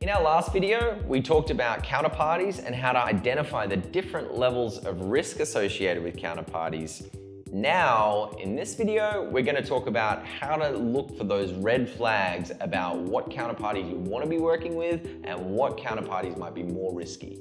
In our last video, we talked about counterparties and how to identify the different levels of risk associated with counterparties. Now, in this video, we're going to talk about how to look for those red flags about what counterparties you want to be working with and what counterparties might be more risky.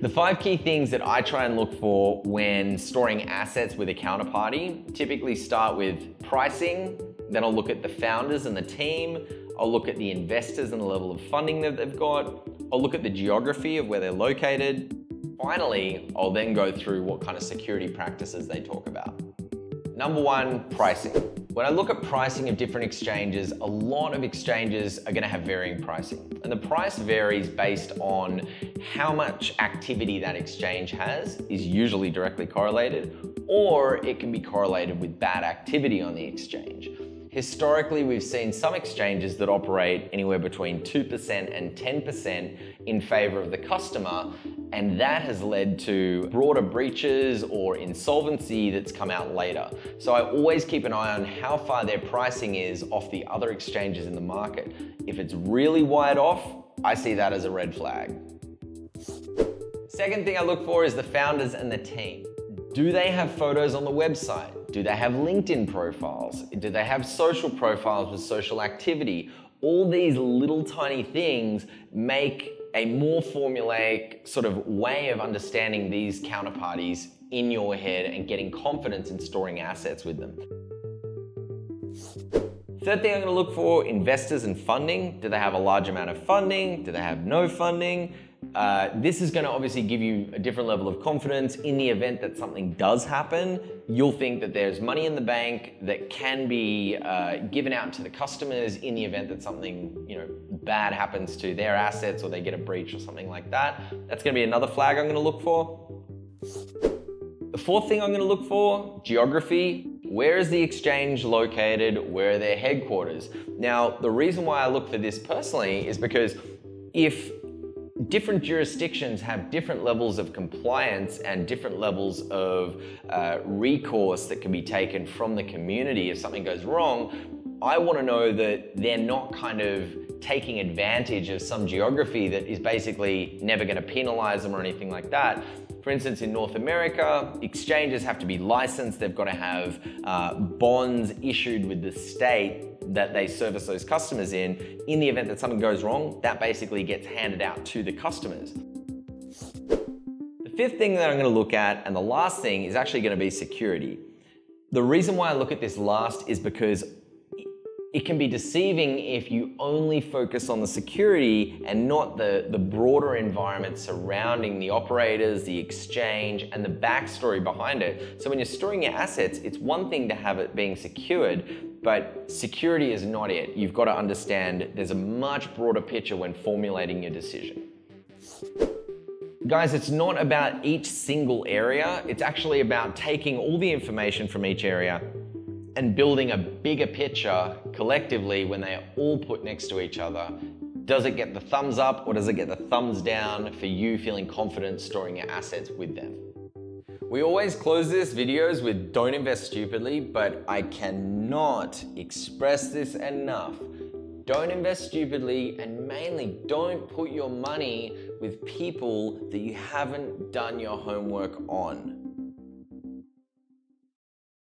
The 5 key things that I try and look for when storing assets with a counterparty typically start with pricing, then I'll look at the founders and the team, I'll look at the investors and the level of funding that they've got, I'll look at the geography of where they're located. Finally, I'll then go through what kind of security practices they talk about. Number 1, pricing. When I look at pricing of different exchanges, a lot of exchanges are going to have varying pricing. And the price varies based on how much activity that exchange has, is usually directly correlated, or it can be correlated with bad activity on the exchange. Historically, we've seen some exchanges that operate anywhere between 2% and 10% in favor of the customer, and that has led to broader breaches or insolvency that's come out later. So I always keep an eye on how far their pricing is off the other exchanges in the market. If it's really wide off, I see that as a red flag. Second thing I look for is the founders and the team. Do they have photos on the website? Do they have LinkedIn profiles? Do they have social profiles with social activity? All these little tiny things make a more formulaic sort of way of understanding these counterparties in your head and getting confidence in storing assets with them. Third thing I'm going to look for, investors and funding. Do they have a large amount of funding? Do they have no funding? This is going to obviously give you a different level of confidence. In the event that something does happen, you'll think that there's money in the bank that can be given out to the customers in the event that something bad happens to their assets or they get a breach or something like that. That's going to be another flag I'm going to look for. The fourth thing I'm going to look for, geography. Where is the exchange located? Where are their headquarters? Now, the reason why I look for this personally is because if different jurisdictions have different levels of compliance and different levels of recourse that can be taken from the community if something goes wrong, I want to know that they're not kind of taking advantage of some geography that is basically never going to penalize them or anything like that. For instance, in North America, exchanges have to be licensed. They've got to have bonds issued with the state that they service those customers in. In the event that something goes wrong, that basically gets handed out to the customers. The fifth thing that I'm going to look at, and the last thing, is actually going to be security. The reason why I look at this last is because it can be deceiving if you only focus on the security and not the broader environment surrounding the operators, the exchange, and the backstory behind it. So when you're storing your assets, it's one thing to have it being secured, but security is not it. You've got to understand there's a much broader picture when formulating your decision. Guys, it's not about each single area. It's actually about taking all the information from each area and building a bigger picture collectively when they are all put next to each other. Does it get the thumbs up or does it get the thumbs down for you feeling confident storing your assets with them? We always close these videos with don't invest stupidly, but I cannot express this enough. Don't invest stupidly, and mainly don't put your money with people that you haven't done your homework on.